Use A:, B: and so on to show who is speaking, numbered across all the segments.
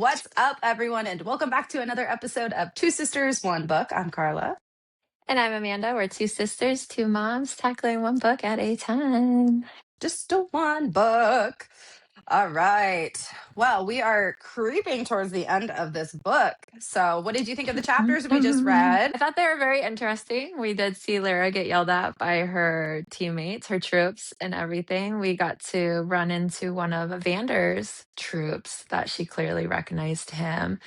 A: What's up, everyone, and welcome back to another episode of Two Sisters, One Book. I'm Karla.
B: And I'm Amanda. We're two sisters, two moms, tackling one book at a time.
A: Just a one book. All right. Well, we are creeping towards the end of this book. So, what did you think of the chapters we just read?
B: I thought they were very interesting. We did see Lyra get yelled at by her teammates, her troops, and everything. We got to run into one of Evandor's troops that she clearly recognized him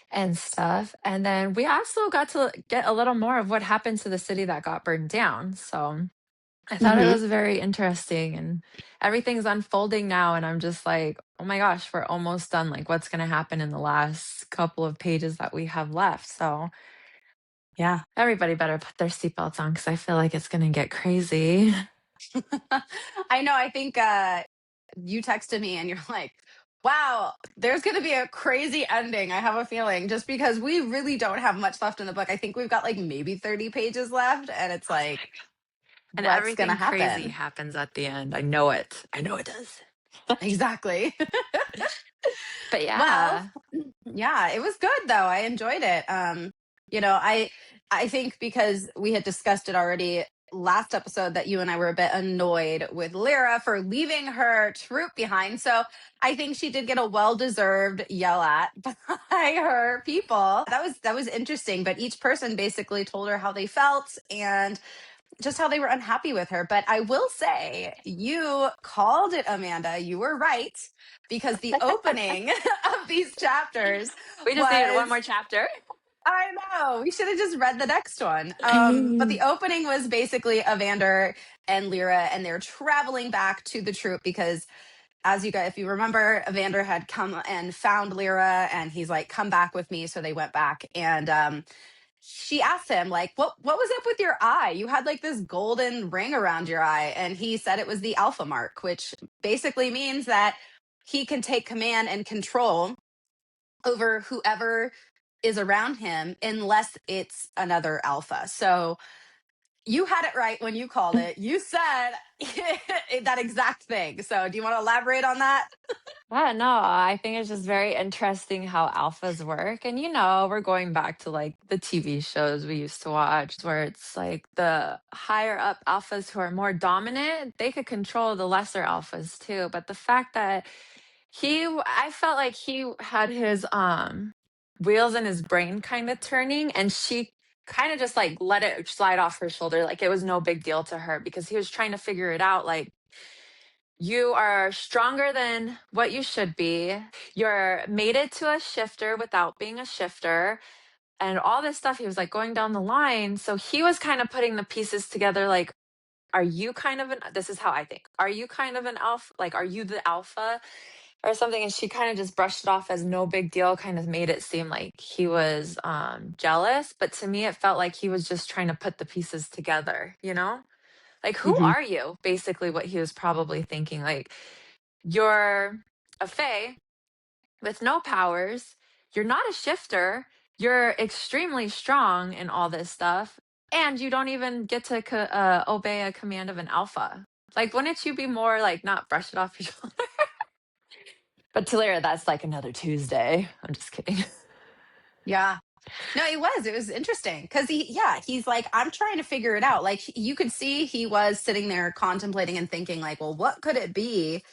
B: and stuff. And then we also got to get a little more of what happened to the city that got burned down. So I thought it
A: Mhm.
B: was very interesting, and everything's unfolding now. And I'm just like, oh my gosh, we're almost done. Like, what's going to happen in the last couple of pages that we have left? So,
A: Yeah.
B: everybody better put their seatbelts on because I feel like it's going to get crazy.
A: I know. I think you texted me and you're like, wow, there's going to be a crazy ending. I have a feeling just because we really don't have much left in the book. I think we've got like maybe 30 pages left. And it's like,
B: And
A: what's going to
B: everything crazy
A: happen?
B: happens at the end. I know it. I know it does.
A: Exactly.
B: But
A: Well,
B: yeah.
A: yeah, it was good though. I enjoyed it. You know, I think because we had discussed it already last episode that you and I were a bit annoyed with Lyra for leaving her troop behind. So I think she did get a well-deserved yell at by her people. That was interesting, but each person basically told her how they felt and just how they were unhappy with her. But I will say, you called it, Amanda. You were right because the opening of these chapters
B: We just needed one
A: was,
B: more chapter.
A: I know, we should have just read the next one. But the opening was basically Evander and Lyra, and they're traveling back to the troop because, as you guys, if you remember, Evander had come and found Lyra, and he's like, "Come back with me." So they went back, and she asked him like, what was up with your eye? You had like this golden ring around your eye. And he said it was the alpha mark, which basically means that he can take command and control over whoever is around him unless it's another alpha. So you had it right when you called it. You said that exact thing. So do you want to elaborate on that?
B: Yeah, no, I think it's just very interesting how alphas work. And we're going back to like the TV shows we used to watch where it's like the higher up alphas who are more dominant, they could control the lesser alphas too. But the fact that I felt like he had his wheels in his brain kind of turning, and she kind of just like let it slide off her shoulder like it was no big deal to her because he was trying to figure it out like you are stronger than what you should be. You're mated to a shifter without being a shifter. And all this stuff, he was like going down the line. So he was kind of putting the pieces together like, are you kind of this is how I think. Are you kind of an alpha? Like, are you the alpha or something? And she kind of just brushed it off as no big deal, kind of made it seem like he was jealous. But to me, it felt like he was just trying to put the pieces together, you know? Like, who
A: Hmm.
B: are you? Basically, what he was probably thinking. Like, you're a fae with no powers. You're not a shifter. You're extremely strong in all this stuff. And you don't even get to obey a command of an alpha. Like, wouldn't you be more like not brush it off your shoulder? But to Lyra, that's like another Tuesday. I'm just kidding.
A: Yeah. No, it was interesting because he's like, I'm trying to figure it out. Like, you could see he was sitting there contemplating and thinking, like, well, what could it be?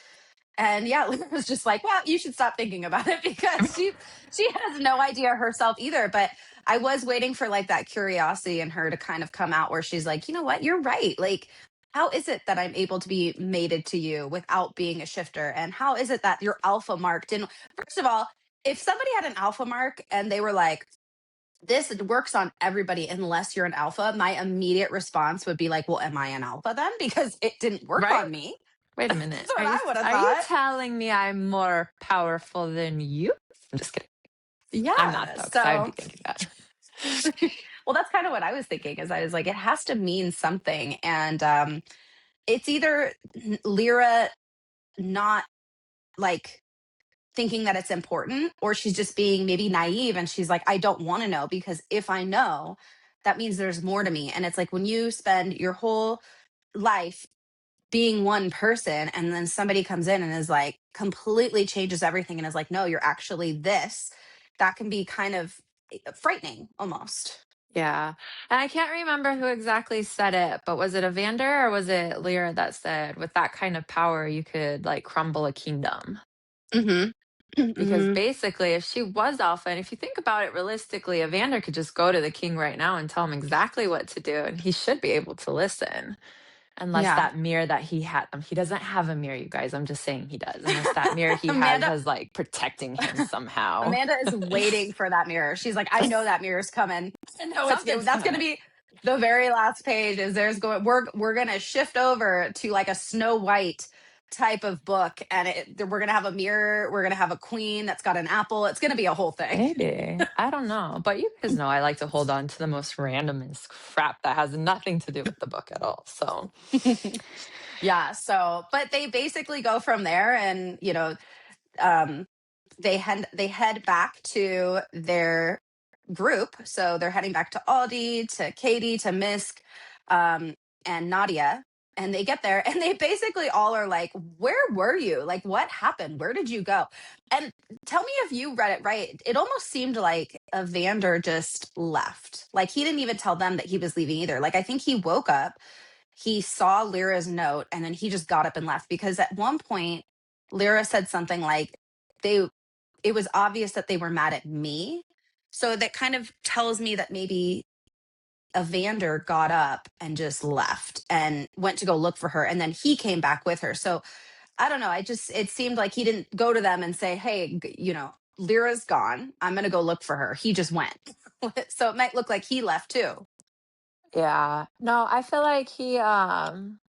A: And yeah, Luna was just like, well, you should stop thinking about it because she has no idea herself either. But I was waiting for like that curiosity in her to kind of come out where she's like, you know what, you're right. Like, how is it that I'm able to be mated to you without being a shifter? And how is it that your alpha mark didn't? First of all, if somebody had an alpha mark and they were like, this works on everybody unless you're an alpha, my immediate response would be like, well, am I an alpha then? Because it didn't work
B: Right?
A: on me.
B: Wait a minute.
A: That's what I would have
B: Are you
A: thought.
B: telling me I'm more powerful than you? I'm just kidding. I'm not
A: Yeah.
B: though, because I'd be
A: So,
B: thinking that.
A: well, that's kind of what I was thinking. Is I was like, it has to mean something, and it's either Lyra not like thinking that it's important, or she's just being maybe naive, and she's like, I don't want to know because if I know, that means there's more to me. And it's like when you spend your whole life being one person, and then somebody comes in and is like completely changes everything and is like, no, you're actually this. That can be kind of frightening almost.
B: Yeah. And I can't remember who exactly said it, but was it Evander or was it Lyra that said, with that kind of power, you could like crumble a kingdom?
A: Hmm.
B: Because
A: Hmm.
B: basically, if she was alpha, and if you think about it realistically, Evander could just go to the king right now and tell him exactly what to do, and he should be able to listen. Unless
A: Yeah.
B: that mirror that he had, he doesn't have a mirror, you guys. I'm just saying he does. Unless that mirror he has
A: Amanda
B: has like protecting him somehow.
A: Amanda is waiting for that mirror. She's like, I know that mirror's coming. I know
B: Something's
A: that's gonna
B: coming.
A: be the very last page. Is there's going we're gonna shift over to like a Snow White type of book, and we're gonna have a mirror. We're gonna have a queen that's got an apple. It's gonna be a whole thing.
B: Maybe. I don't know. But you guys know I like to hold on to the most randomest crap that has nothing to do with the book at all. So,
A: Yeah. So, but they basically go from there, and um, they head back to their group. So they're heading back to Aldi, to Katie, to Misk, um, and Nadia. And they get there and they basically all are like, where were you? Like, what happened? Where did you go? And tell me if you read it right. It almost seemed like Evander just left. Like, he didn't even tell them that he was leaving either. Like, I think he woke up, he saw Lyra's note, and then he just got up and left because at one point, Lyra said something like, they it was obvious that they were mad at me. So that kind of tells me that maybe Evander got up and just left and went to go look for her. And then he came back with her. So I don't know. It seemed like he didn't go to them and say, hey, Lyra's gone. I'm going to go look for her. He just went. So it might look like he left too.
B: yeah. No, I feel like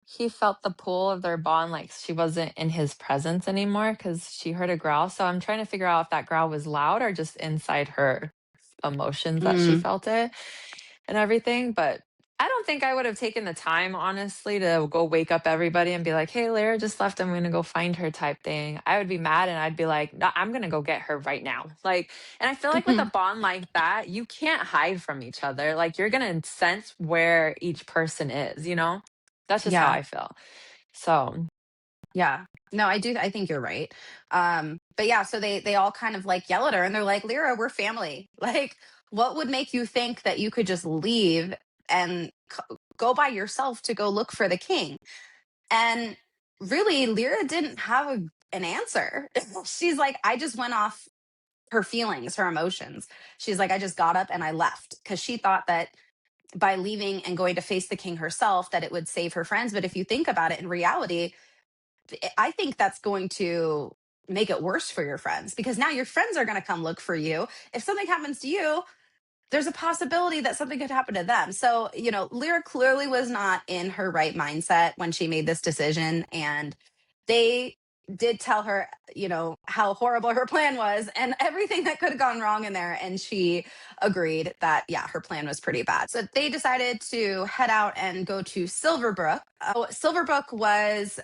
B: he felt the pull of their bond like she wasn't in his presence anymore cuz she heard a growl. So I'm trying to figure out if that growl was loud or just inside her emotions that she
A: Mm,
B: felt it and everything, but I don't think I would have taken the time, honestly, to go wake up everybody and be like, "Hey, Lyra just left. I'm gonna go find her," type thing. I would be mad and I'd be like, "No, I'm gonna go get her right now." Like, and I feel like with a
A: mhm.
B: bond like that, you can't hide from each other. Like, you're gonna sense where each person is, you know? That's just how
A: Yeah.
B: I feel. So,
A: Yeah. No, I do. I think you're right. But yeah, so they all kind of like yell at her and they're like, Lyra, we're family. Like, what would make you think that you could just leave and go by yourself to go look for the king? And really, Lyra didn't have an answer. She's like, I just went off her feelings, her emotions. She's like, I just got up and I left because she thought that by leaving and going to face the king herself, that it would save her friends. But if you think about it in reality, I think that's going to make it worse for your friends because now your friends are going to come look for you. If something happens to you, there's a possibility that something could happen to them. So, Lyra clearly was not in her right mindset when she made this decision. And they did tell her, how horrible her plan was and everything that could have gone wrong in there. And she agreed that, yeah, her plan was pretty bad. So they decided to head out and go to Silverbrook. Silverbrook was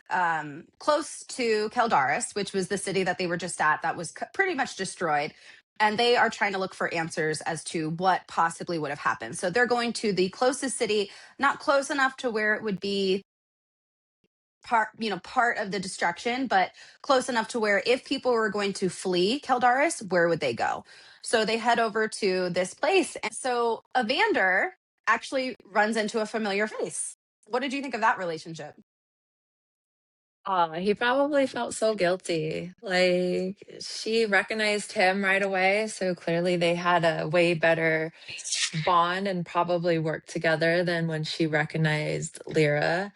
A: close to Keldaris, which was the city that they were just at that was pretty much destroyed, and they are trying to look for answers as to what possibly would have happened. So they're going to the closest city, not close enough to where it would be part of the destruction, but close enough to where if people were going to flee Keldaris, where would they go? So they head over to this place. And so Evander actually runs into a familiar face. What did you think of that relationship?
B: he probably felt so guilty. Like, she recognized him right away. So clearly they had a way better bond and probably work together than when she recognized Lyra.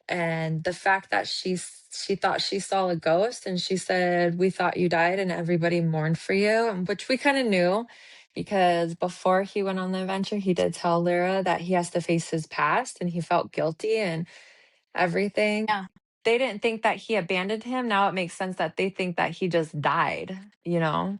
B: And the fact that she thought she saw a ghost and she said, "We thought you died and everybody mourned for you," and which we kind of knew because before he went on the adventure, he did tell Lyra that he has to face his past and he felt guilty and everything.
A: Yeah.
B: They didn't think that he abandoned him. Now it makes sense that they think that he just died, you know?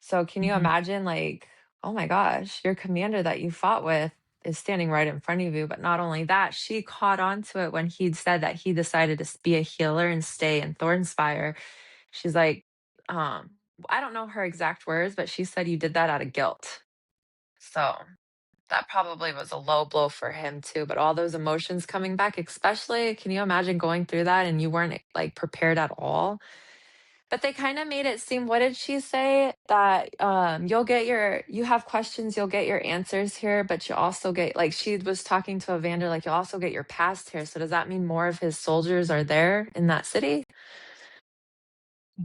B: So can you
A: Mhm.
B: imagine, like, oh my gosh, your commander that you fought with is standing right in front of you. But not only that, she caught on to it when he'd said that he decided to be a healer and stay in Thornspire. She's like, um, I don't know her exact words, but she said you did that out of guilt. So that probably was a low blow for him too. But all those emotions coming back, especially, can you imagine going through that and you weren't like prepared at all? But they kind of made it seem, what did she say? That you have questions, you'll get your answers here, but you also get, like, she was talking to Evander, like, you'll also get your past here. So does that mean more of his soldiers are there in that city?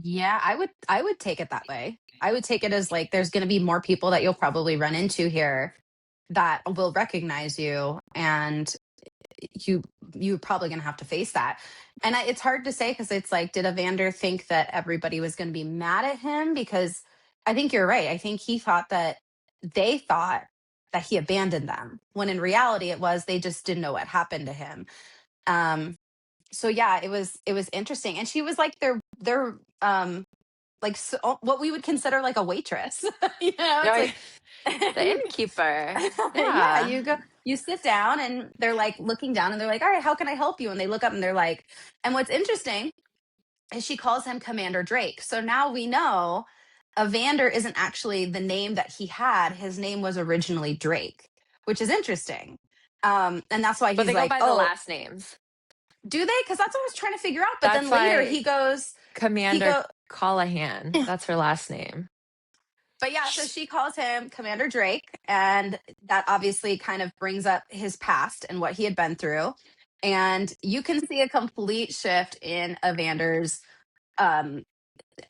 A: Yeah, I would take it that way. I would take it as like there's going to be more people that you'll probably run into here that will recognize you, and you you're probably going to have to face that. And it's hard to say because it's like, did Evander think that everybody was going to be mad at him? Because I think you're right. I think he thought that they thought that he abandoned them, when in reality it was they just didn't know what happened to him. Um, so yeah, it was interesting, and she was like their like, so, what we would consider like a waitress.
B: No,
A: It's like
B: the
A: you,
B: innkeeper.
A: yeah,
B: Yeah.
A: you go, you sit down, and they're like looking down, and they're like, all right, how can I help you? And they look up, and they're like, and what's interesting is she calls him Commander Drake. So now we know Evander isn't actually the name that he had. His name was originally Drake, which is interesting. And that's why
B: But
A: he's
B: they go
A: like,
B: by the
A: oh,
B: last names.
A: do they? Because that's what I was trying to figure out. But
B: That's
A: then later
B: why
A: he goes, he
B: Commander
A: go
B: Callahan, that's her last name.
A: but yeah, so she calls him Commander Drake, and that obviously kind of brings up his past and what he had been through. And you can see a complete shift in Evander's um,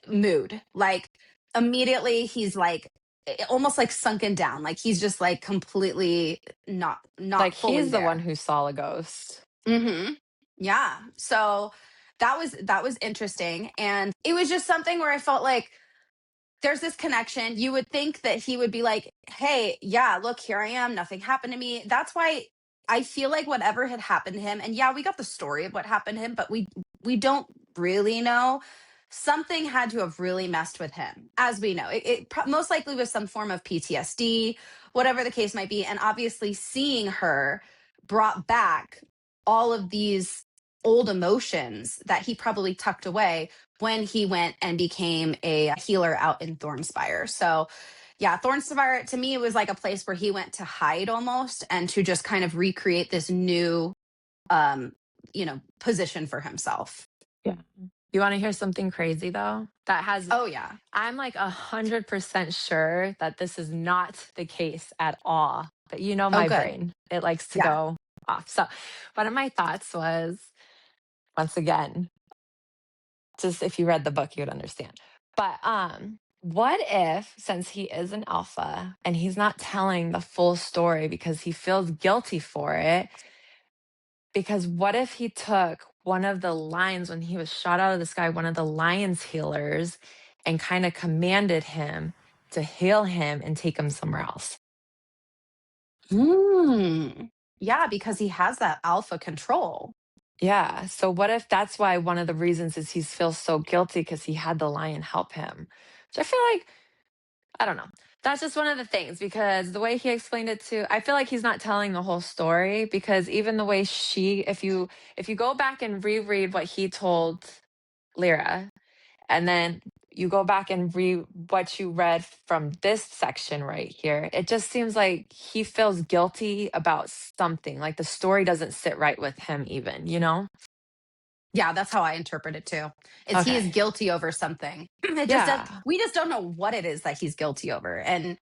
A: mood. Like, immediately, he's like almost like sunken down. Like, he's just like completely not
B: Like
A: fully
B: he's the one
A: there.
B: who saw a ghost.
A: Hmm. Yeah. So that was interesting, and it was just something where I felt like there's this connection. You would think that he would be like, hey, yeah, look, here I am. Nothing happened to me. That's why I feel like whatever had happened to him, and yeah, we got the story of what happened to him, but we don't really know. Something had to have really messed with him, as we know. It most likely was some form of PTSD, whatever the case might be. And obviously, seeing her brought back all of these old emotions that he probably tucked away when he went and became a healer out in Thornspire. So, yeah, Thornspire to me was like a place where he went to hide almost, and to just kind of recreate this new, um, position for himself.
B: Yeah. You want to hear something crazy though? That has,
A: Oh yeah.
B: I'm like 100% sure that this is not the case at all. But you know
A: Oh
B: my
A: good.
B: brain, it likes to
A: Yeah.
B: go off. So one of my thoughts was, once again, just if you read the book, you would understand. But what if, since he is an alpha and he's not telling the full story because he feels guilty for it, because what if he took one of the lions when he was shot out of the sky, one of the lion's healers, and kind of commanded him to heal him and take him somewhere else?
A: Hmm. Yeah, because he has that alpha control.
B: Yeah. So what if that's why one of the reasons is he feels so guilty because he had the lion help him? Which I feel like, I don't know. That's just one of the things because the way he explained it to, I feel like he's not telling the whole story because even the way if you go back and reread what he told Lyra, and then you go back and read what you read from this section right here, it just seems like he feels guilty about something. Like the story doesn't sit right with him, even, you know?
A: Yeah, that's how I interpret it too. Is he is
B: Okay.
A: guilty over something. It just does,
B: Yeah.
A: we just don't know what it is that he's guilty over. And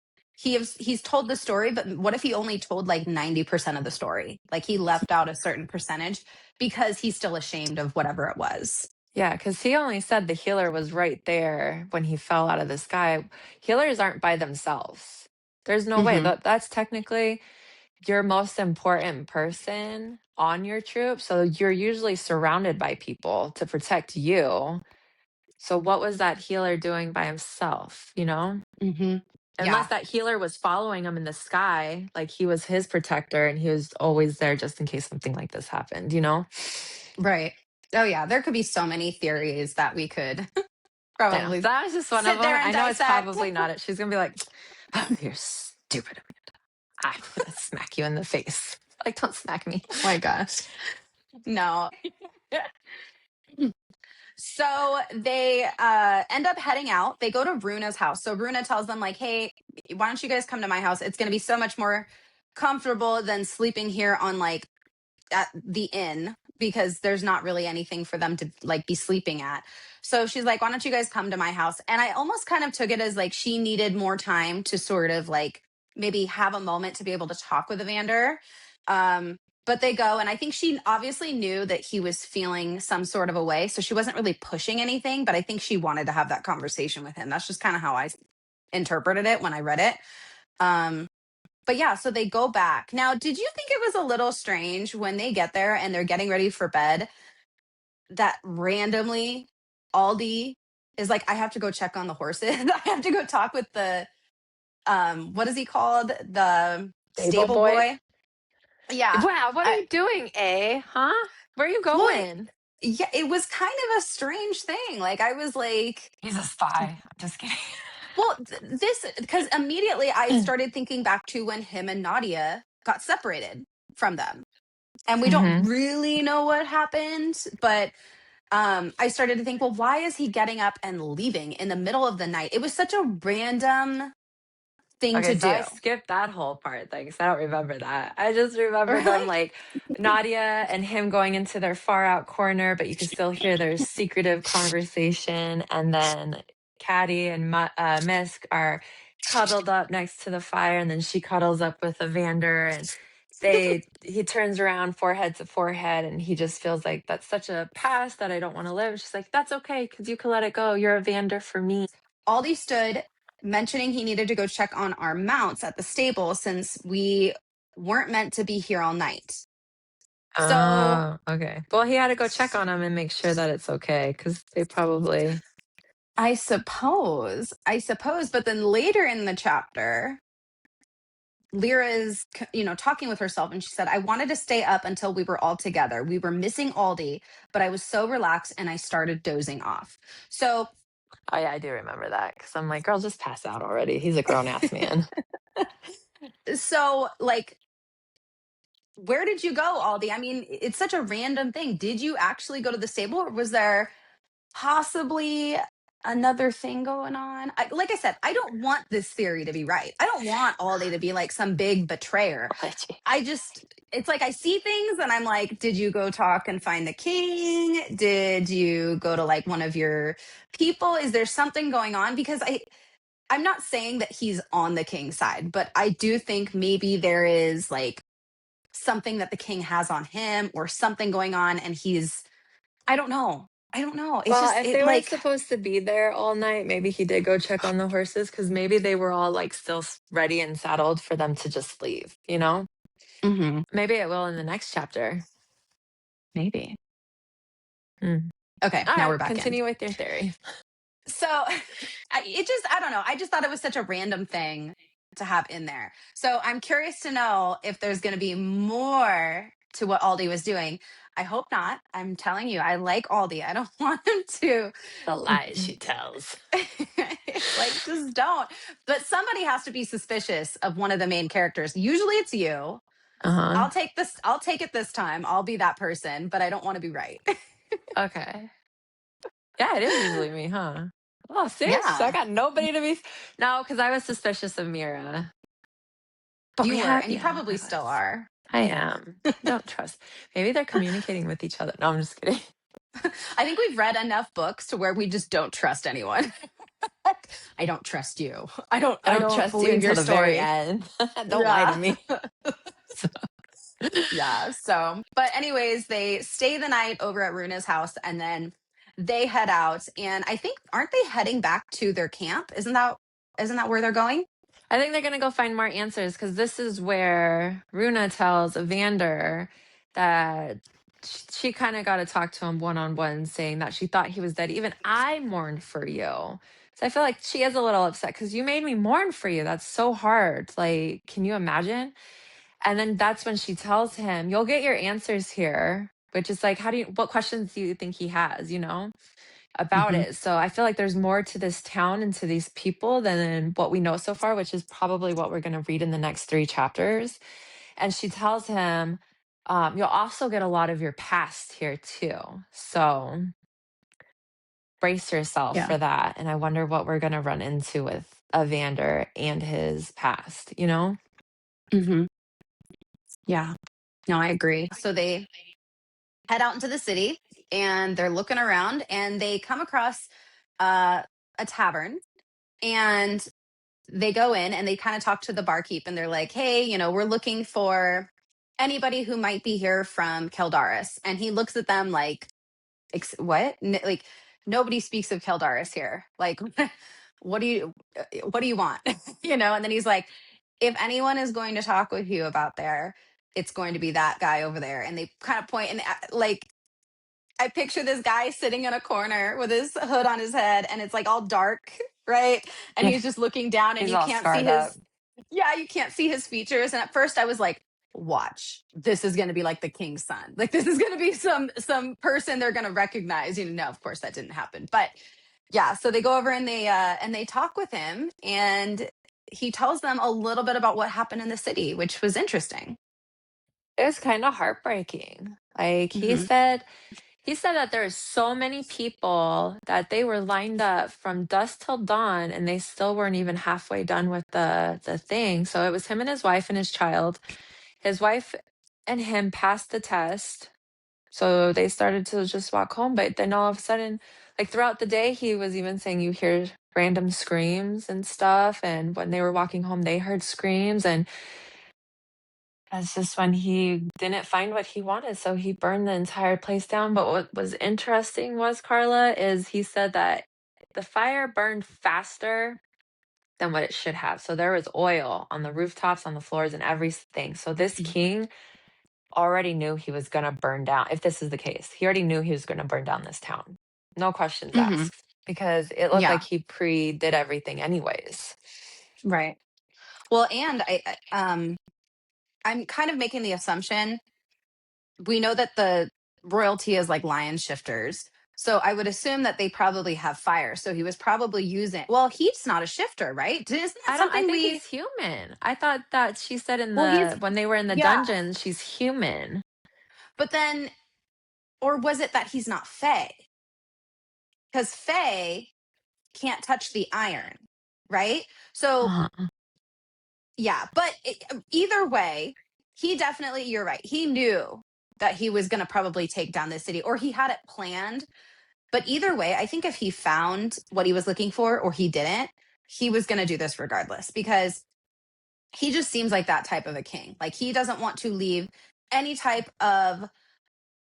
A: he's told the story, but what if he only told like 90% of the story? Like, he left out a certain percentage because he's still ashamed of whatever it was.
B: Yeah. Because he only said the healer was right there when he fell out of the sky. Healers aren't by themselves. There's no way.
A: Hmm.
B: That's technically your most important person on your troop. So you're usually surrounded by people to protect you. So what was that healer doing by himself, you know?
A: Hmm.
B: Unless
A: Yeah.
B: that healer was following him in the sky, like he was his protector and he was always there just in case something like this happened, you know?
A: Right. Oh yeah, there could be so many theories that we could
B: I know.
A: probably
B: That was just one of
A: sit
B: them.
A: there and
B: I know it's
A: dissect.
B: probably not it. She's going to be like, oh, you're stupid. I'm going to smack you in the face. Like, don't smack me.
A: Oh my gosh. No. So they end up heading out. They go to Runa's house. So Runa tells them, like, hey, why don't you guys come to my house? It's going to be so much more comfortable than sleeping here on like at the inn because there's not really anything for them to like be sleeping at. So she's like, why don't you guys come to my house? And I almost kind of took it as like she needed more time to sort of like maybe have a moment to be able to talk with Evander. Um, but they go, and I think she obviously knew that he was feeling some sort of a way. So she wasn't really pushing anything, but I think she wanted to have that conversation with him. That's just kind of how I interpreted it when I read it. Um, but yeah, so they go back. Now, did you think it was a little strange when they get there and they're getting ready for bed that randomly Aldi is like, I have to go check on the horses. I have to go talk with the what is he called? The
B: Stable
A: stable
B: boy.
A: boy. Yeah.
B: Wow, what are
A: I
B: you doing, A? Huh? Where are you
A: well,
B: going?
A: yeah, it was kind of a strange thing. Like I was like,
B: He's a spy. I'm just kidding.
A: well, this because immediately I started thinking back to when him and Nadia got separated from them. And we don't
B: Hmm.
A: really know what happened, but I started to think, well, why is he getting up and leaving in the middle of the night? It was such a random thing
B: Okay,
A: to
B: so I
A: do.
B: skipped that whole part. Thanks. I don't remember that. I just remember them
A: Really?
B: like Nadia and him going into their far out corner, but you could still hear their secretive conversation. And then Caddy and Misk are cuddled up next to the fire, and then she cuddles up with Evander, and he turns around forehead to forehead, and he just feels like that's such a past that I don't want to live. She's like, that's okay, because you can let it go. You're Evander for me.
A: Aldi stood mentioning he needed to go check on our mounts at the stable since we weren't meant to be here all night. So
B: Oh, okay. Well, he had to go check on him and make sure that it's okay because they probably.
A: I suppose, but then later in the chapter, Lyra is, talking with herself, and she said, I wanted to stay up until we were all together. We were missing Aldi, but I was so relaxed and I started dozing off. So,
B: Oh, yeah, I do remember that because I'm like, girl, just pass out already. He's a grown ass man.
A: so like, where did you go, Aldi? I mean, it's such a random thing. Did you actually go to the stable, or was there possibly another thing going on? Like I said, I don't want this theory to be right. I don't want Aldi to be like some big betrayer. I just, it's like I see things and I'm like, did you go talk and find the king? Did you go to like one of your people? Is there something going on? Because I'm not saying that he's on the king's side, but I do think maybe there is like something that the king has on him or something going on and he's, I don't know. I don't know. It's
B: Well,
A: just
B: if
A: it
B: they weren't
A: like
B: supposed to be there all night, maybe he did go check on the horses because maybe they were all like still ready and saddled for them to just leave, you know?
A: mhm,
B: Maybe it will in the next chapter.
A: maybe.
B: Hmm.
A: Okay,
B: All
A: now we're
B: right,
A: back in.
B: continue with your theory.
A: So I don't know. I just thought it was such a random thing to have in there. So I'm curious to know if there's going to be more to what Aldi was doing. I hope not. I'm telling you, I like Aldi. I don't want him to
B: The lies she tells.
A: like just don't. But somebody has to be suspicious of one of the main characters. Usually it's you.
B: Uh huh.
A: I'll take it this time. I'll be that person, but I don't want to be right.
B: Okay. Yeah, it is usually me, huh? Oh, see? So I
A: Yeah,
B: got nobody to be. No, because I was suspicious of Mira. But
A: you
B: we
A: were,
B: have,
A: and you
B: yeah,
A: probably
B: I
A: still
B: was.
A: are.
B: I am. Don't trust. Maybe they're communicating with each other. No, I'm just kidding.
A: I think we've read enough books to where we just don't trust anyone. I don't trust you.
B: I
A: I
B: don't
A: don't
B: trust you
A: believe
B: until
A: your
B: the very
A: story.
B: end. Don't lie to
A: Yeah.
B: me. So-
A: Yeah. So, but anyways, they stay the night over at Runa's house and then they head out and I think aren't they heading back to their camp? Isn't that where they're going?
B: I think they're going to go find more answers because this is where Runa tells Evander that she kind of got to talk to him one on one, saying that she thought he was dead. Even I mourned for you. So I feel like she is a little upset because you made me mourn for you. That's so hard. Like, can you imagine? And then that's when she tells him, you'll get your answers here, which is like, what questions do you think he has, about
A: Hmm.
B: it? So I feel like there's more to this town and to these people than what we know so far, which is probably what we're going to read in the next 3 chapters. And she tells him, you'll also get a lot of your past here too. So brace yourself
A: Yeah.
B: for that. And I wonder what we're going to run into with Evander and his past, you know?
A: Hmm. Yeah. No, I agree. So they head out into the city and they're looking around and they come across a tavern, and they go in and they kind of talk to the barkeep and they're like, hey, we're looking for anybody who might be here from Keldaris. And he looks at them like, what? Like, nobody speaks of Keldaris here. Like, what do you want? And then he's like, if anyone is going to talk with you about there, it's going to be that guy over there. And they kind of point, and like, I picture this guy sitting in a corner with his hood on his head and it's like all dark, right? And
B: Yeah,
A: he's just looking down and
B: he's
A: you
B: all
A: can't see
B: scarred up.
A: his, yeah, you can't see his features. And at first I was like, watch, this is going to be like the king's son. Like, this is going to be some person they're going to recognize. No, of course that didn't happen. But yeah, so they go over and they talk with him, and he tells them a little bit about what happened in the city, which was interesting.
B: It was kind of heartbreaking. Like
A: Hmm.
B: he said that there are so many people that they were lined up from dusk till dawn and they still weren't even halfway done with the thing. So it was him and his wife and his child. His wife and him passed the test. So they started to just walk home, but then all of a sudden, like throughout the day, he was even saying you hear random screams and stuff. And when they were walking home, they heard screams. And that's just when he didn't find what he wanted. So he burned the entire place down. But what was interesting was, Karla, is he said that the fire burned faster than what it should have. So there was oil on the rooftops, on the floors, and everything. So this king already knew he was going to burn down. If this is the case, he already knew he was going to burn down this town. No questions
A: Hmm.
B: asked because it looked like
A: Yeah,
B: he pre did everything anyways.
A: right. Well, and I'm kind of making the assumption, we know that the royalty is like lion shifters. So I would assume that they probably have fire. So he was probably using, well, he's not a shifter, right? Isn't that
B: I
A: something
B: think
A: we,
B: he's human. I thought that she said in
A: well, he's,
B: when they were in the
A: yeah.
B: dungeons, she's human.
A: But then, or was it that he's not Fae? Because Fae can't touch the iron, right? So
B: Uh,
A: yeah, but either way, he definitely, you're right. He knew that he was going to probably take down this city, or he had it planned. But either way, I think if he found what he was looking for or he didn't, he was going to do this regardless, because he just seems like that type of a king. Like, he doesn't want to leave any type of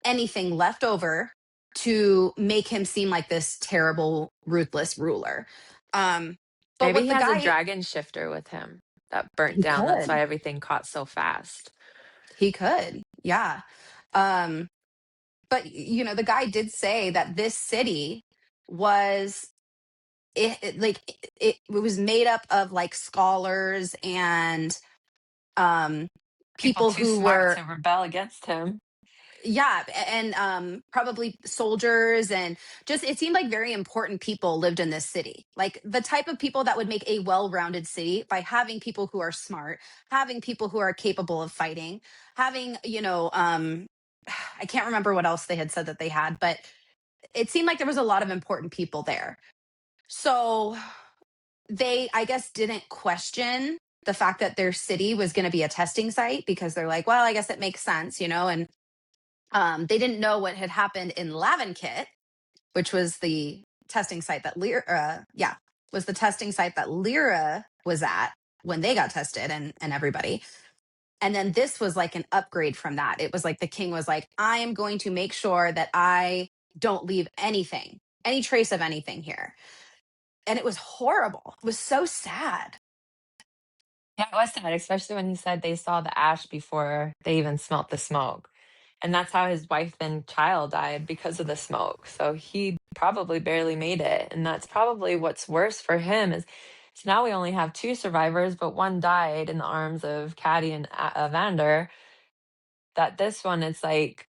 A: anything left over to make him seem like this terrible, ruthless ruler. Um, but
B: Maybe
A: what
B: he
A: the
B: has a
A: guy,
B: dragon shifter with him that burnt
A: he
B: down. That's
A: could,
B: why everything caught so fast.
A: he could, yeah. Um, but the guy did say that this city was it was made up of like scholars and um
B: People
A: people
B: too
A: who
B: smart
A: were,
B: to rebel against him.
A: yeah, and probably soldiers, and just it seemed like very important people lived in this city, like the type of people that would make a well-rounded city by having people who are smart, having people who are capable of fighting, having I can't remember what else they had said that they had, but it seemed like there was a lot of important people there. So they, I guess, didn't question the fact that their city was going to be a testing site, because they're like, well, I guess it makes sense, and they didn't know what had happened in Lavinkit, which was the testing site that was the testing site that Lyra was at when they got tested, and everybody. And then this was like an upgrade from that. It was like the king was like, I am going to make sure that I don't leave anything, any trace of anything here. And it was horrible. It was so sad.
B: Yeah, it was sad, especially when he said they saw the ash before they even smelt the smoke. And that's how his wife and child died because of the smoke. So he probably barely made it. And that's probably what's worse for him is so now we only have two survivors, but one died in the arms of Caddy and Evander. That this one, it's like,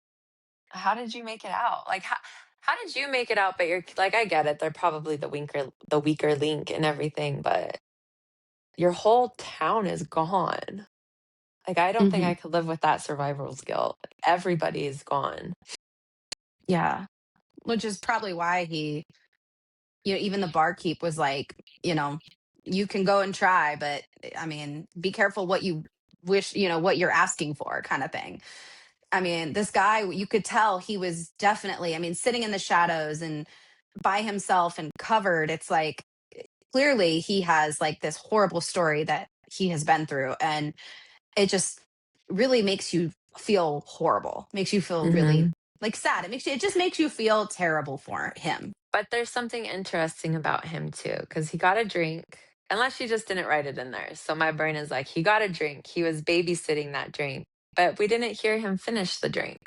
B: how did you make it out? Like, how did you make it out? But you're like, I get it. They're probably the weaker link and everything, but your whole town is gone. Like, I don't think
A: Hmm.
B: I could live with that survival's guilt. Everybody is gone.
A: Yeah. Which is probably why he, even the barkeep was like, you can go and try, but I mean, be careful what you wish, what you're asking for kind of thing. I mean, this guy, you could tell he was definitely, I mean, sitting in the shadows and by himself and covered. It's like clearly he has like this horrible story that he has been through. And it just really makes you feel horrible, makes you feel really
B: Hmm.
A: like sad. It just makes you feel terrible for him.
B: But there's something interesting about him too, because he got a drink, unless she just didn't write it in there. So my brain is like, he got a drink. He was babysitting that drink, but we didn't hear him finish the drink.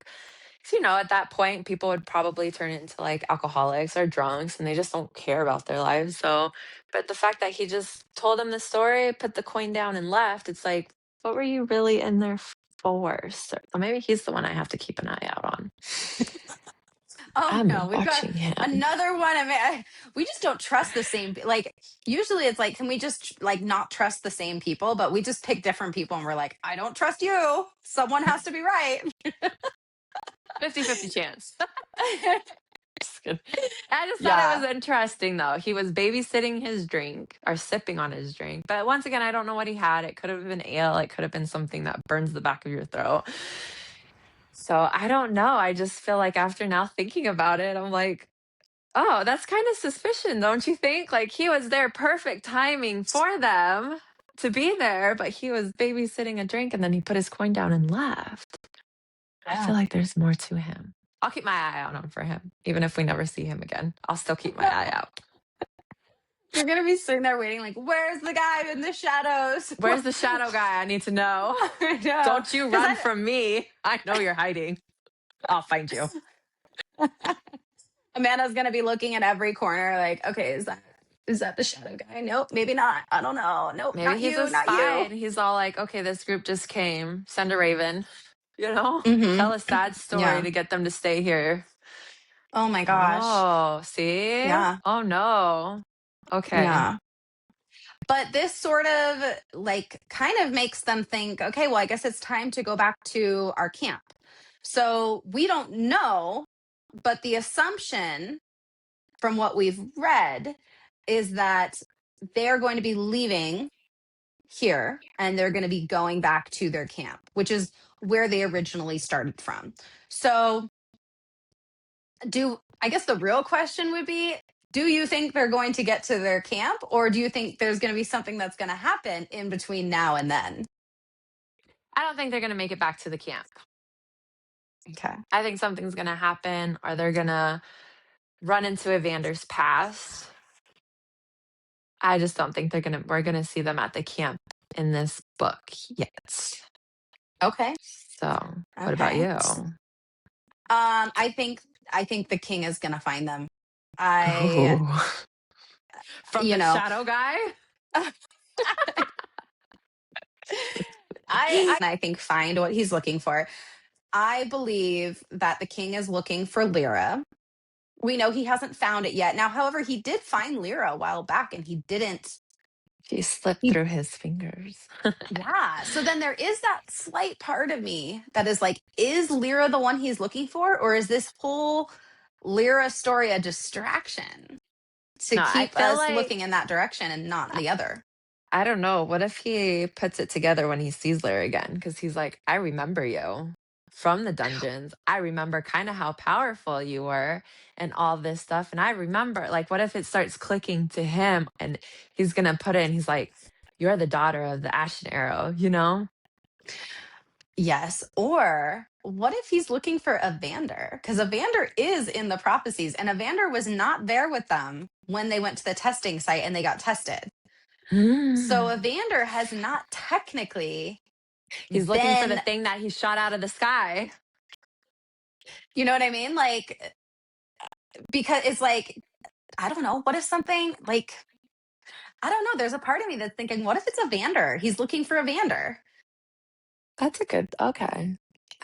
B: 'Cause, at that point, people would probably turn into like alcoholics or drunks and they just don't care about their lives. So, but the fact that he just told him the story, put the coin down and left, it's like, what were you really in there for, sir? Or maybe he's the one I have to keep an eye out on.
A: Oh
B: I'm
A: no, we've got
B: watching him.
A: another one. I mean, we just don't trust the same. Like usually, it's like, can we just like not trust the same people? But we just pick different people, and we're like, I don't trust you. Someone has to be right.
B: 50-50 chance. Just kidding. I just thought it
A: Yeah.
B: was interesting though. He was babysitting his drink or sipping on his drink. But once again, I don't know what he had. It could have been ale, it could have been something that burns the back of your throat. So I don't know. I just feel like after now thinking about it, I'm like, oh, that's kind of suspicion, don't you think? Like he was there perfect timing for them to be there, but he was babysitting a drink and then he put his coin down and left. I
A: Yeah.
B: feel like there's more to him. I'll keep my eye out on for him, even if we never see him again. I'll still keep my eye out.
A: You're gonna be sitting there waiting, like, where's the guy in the shadows?
B: Where's the shadow guy? I need to know.
A: I know,
B: Don't you
A: because
B: run from me. I know you're hiding. I'll find you.
A: Amanda's gonna be looking at every corner, like, okay, is that the shadow guy? Nope, maybe not. I don't know. Nope,
B: Maybe
A: not
B: he's a
A: you, not
B: spy
A: you.
B: and he's all like, okay, this group just came. Send a raven,
A: Mm-hmm.
B: tell a sad story
A: Yeah.
B: to get them to stay here.
A: Oh my gosh.
B: Oh, see?
A: Yeah.
B: Oh no. Okay.
A: Yeah. But this sort of like kind of makes them think, okay, well, I guess it's time to go back to our camp. So we don't know, but the assumption from what we've read is that they're going to be leaving here and they're going to be going back to their camp, which is where they originally started from. So, do I guess the real question would be, do you think they're going to get to their camp, or do you think there's going to be something that's going to happen in between now and then?
B: I don't think they're going to make it back to the camp.
A: Okay.
B: I think something's going to happen or they're going to run into Evander's past. I just don't think we're going to see them at the camp in this book yet.
A: Okay.
B: So, what about
A: Okay.
B: you?
A: I think the king is going to find them. I,
B: Oh, from
A: you
B: the
A: know,
B: shadow guy?
A: I think find what he's looking for. I believe that the king is looking for Lyra. We know he hasn't found it yet. Now, however, he did find Lyra a while back and he didn't.
B: She slipped
A: He,
B: through his fingers.
A: yeah. So then there is that slight part of me that is like, is Lyra the one he's looking for? Or is this whole Lyra story a distraction to
B: No, I
A: keep
B: feel
A: us
B: like
A: looking in that direction and not the other?
B: I don't know. What if he puts it together when he sees Lyra again? Because he's like, I remember you from the dungeons. I remember kind of how powerful you were and all this stuff. And I remember, like, what if it starts clicking to him and he's going to put it and he's like, you're the daughter of the Ashen Arrow?
A: Yes. Or what if he's looking for Evander? Because Evander is in the prophecies, and Evander was not there with them when they went to the testing site and they got tested. So
B: Hmm.
A: Evander has not technically
B: He's looking for the
A: been,
B: thing that he shot out of the sky.
A: you know what I mean? Like, because it's like, I don't know. What if something like, I don't know. There's a part of me that's thinking, what if it's Evander? He's looking for Evander.
B: That's a good, okay.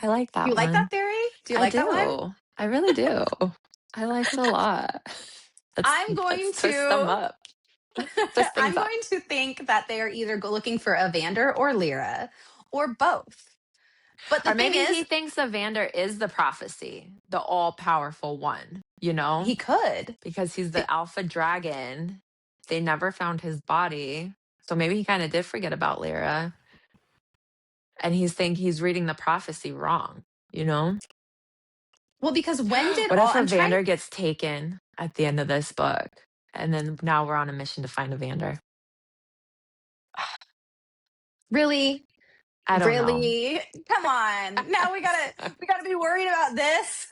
B: I like
A: Do you
B: that
A: like that
B: one.
A: theory? Do you
B: I
A: like that one?
B: do. I really do. I like it a lot. Let's
A: I'm going
B: let's twist them
A: to
B: up. Twist things
A: I'm
B: up.
A: going to think that they are either looking for Evander or Lyra or both. But the
B: Or
A: thing
B: maybe he
A: is,
B: thinks Evander is the prophecy, the all-powerful one,
A: he could.
B: because he's
A: Be-
B: the alpha dragon. They never found his body. So maybe he kind of did forget about Lyra. and he's reading the prophecy wrong, you know?
A: Well, because when did
B: What
A: all
B: if
A: I'm trying
B: Evander gets taken at the end of this book? And then now we're on a mission to find Evander.
A: really,
B: I don't know.
A: really, come on. Now we gotta be worried about this.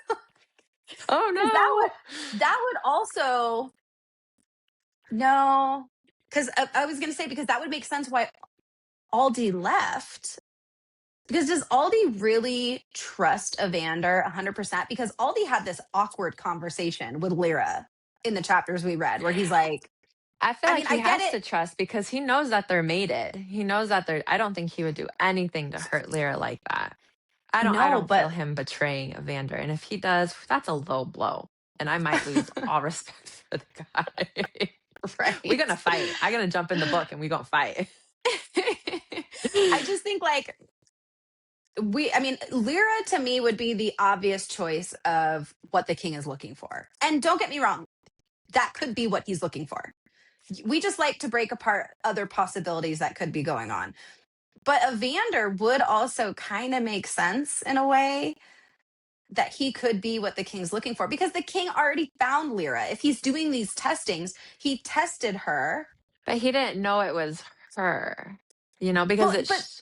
B: Oh
A: Because
B: no.
A: that would also no. Because I was gonna say because that would make sense why Aldi left. Because does Aldi really trust Evander 100%? Because Aldi had this awkward conversation with Lyra in the chapters we read, where he's like,
B: I feel
A: I
B: like
A: mean,
B: he
A: I get
B: has
A: it.
B: to trust because he knows that they're mated. He knows that they're I don't think he would do anything to hurt Lyra like that. I
A: No,
B: don't feel
A: but
B: him betraying Evander. And if he does, that's a low blow. And I might lose all respect for the guy. We're
A: right.
B: gonna fight. I'm gonna jump in the book and we're gonna fight.
A: I just think like I mean, Lyra to me would be the obvious choice of what the king is looking for. And don't get me wrong, that could be what he's looking for. We just like to break apart other possibilities that could be going on. But Evander would also kind of make sense in a way that he could be what the king's looking for because the king already found Lyra. If he's doing these testings, he tested her.
B: But he didn't know it was her, you know, because
A: But but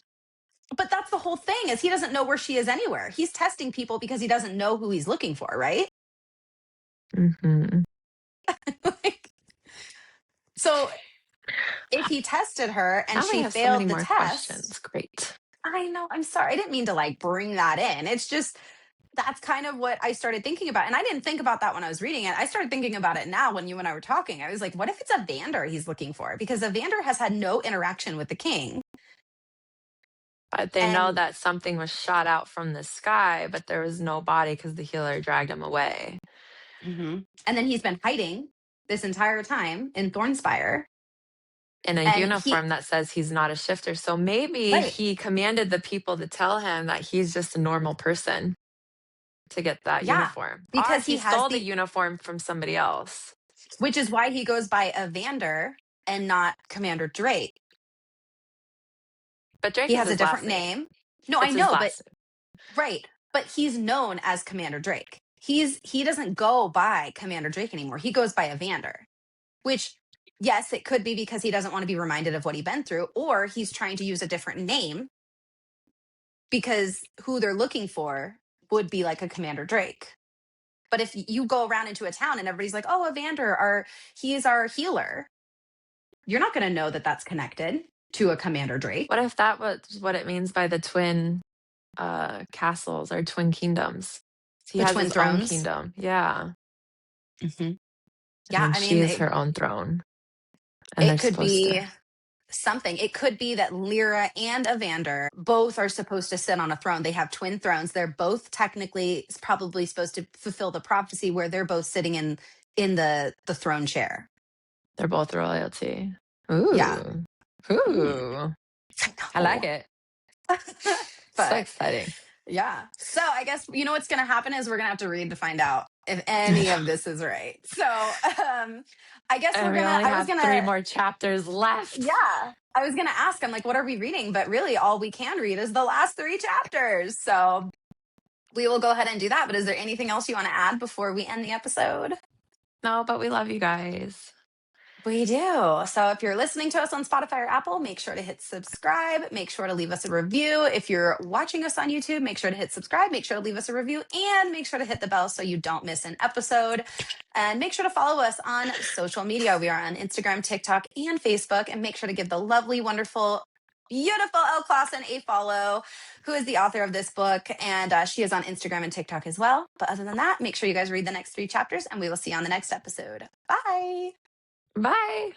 A: but that's the whole thing is he doesn't know where she is anywhere. He's testing people because he doesn't know who he's looking for, right?
B: Mhm.
A: Like, so if he tested her and
B: Now I
A: she
B: have so many
A: failed the
B: more
A: test,
B: questions. Great.
A: I know, I'm sorry. I didn't mean to like bring that in. It's just that's kind of what I started thinking about. And I didn't think about that when I was reading it. I started thinking about it now when you and I were talking. I was like, what if it's Evander he's looking for? Because Evander has had no interaction with the king.
B: But they know
A: And
B: that something was shot out from the sky, but there was no body because the healer dragged him away.
A: Mhm. And then he's been hiding this entire time in Thornspire.
B: In a
A: And he
B: uniform that says he's not a shifter. So maybe
A: right.
B: he commanded the people to tell him that he's just a normal person to get that
A: Yeah.
B: uniform. Or
A: Because
B: he
A: he has
B: stole the
A: the
B: uniform from somebody else.
A: which is why he goes by Evander and not Commander Drake.
B: But Drake
A: He
B: is
A: has a
B: his
A: different
B: last name.
A: name. No, I
B: It's his
A: know, but
B: last name.
A: right. But he's known as Commander Drake. He doesn't go by Commander Drake anymore. He goes by Evander. Which yes, it could be because he doesn't want to be reminded of what he's been through, or he's trying to use a different name because who they're looking for would be like a Commander Drake. But if you go around into a town and everybody's like, "Oh, Evander, he is our healer," you're not going to know that that's connected to a Commander Drake.
B: What if that was what it means by the twin castles or twin kingdoms? He
A: The
B: has
A: twin
B: his own
A: thrones.
B: kingdom. Yeah.
A: Hmm.
B: And
A: Yeah,
B: then
A: I
B: she
A: mean,
B: is her own throne. And they're
A: it could
B: supposed
A: be
B: to.
A: something. It could be that Lyra and Evander both are supposed to sit on a throne. They have twin thrones. They're both technically probably supposed to fulfill the prophecy where they're both sitting in the throne chair.
B: They're both royalty.
A: Yeah.
B: Ooh.
A: Mm,
B: Ooh.
A: I
B: I like
A: know.
B: it. So
A: But
B: exciting.
A: yeah. So I guess you know what's going to happen is we're going to have to read to find out if any of this is right. So I guess
B: And we only
A: I was
B: have
A: going
B: 3
A: to
B: more chapters left.
A: yeah, I was going to ask, I'm like, what are we reading? But really, all we can read is the last 3 chapters. So we will go ahead and do that. But is there anything else you want to add before we end the episode?
B: No, but we love you guys.
A: We do. So if you're listening to us on Spotify or Apple, make sure to hit subscribe. Make sure to leave us a review. If you're watching us on YouTube, make sure to hit subscribe. Make sure to leave us a review and make sure to hit the bell so you don't miss an episode. And make sure to follow us on social media. We are on Instagram, TikTok, and Facebook. And make sure to give the lovely, wonderful, beautiful Elle Clausen a follow, who is the author of this book. And she is on Instagram and TikTok as well. But other than that, make sure you guys read the next 3 chapters and we will see you on the next episode. Bye.
B: Bye.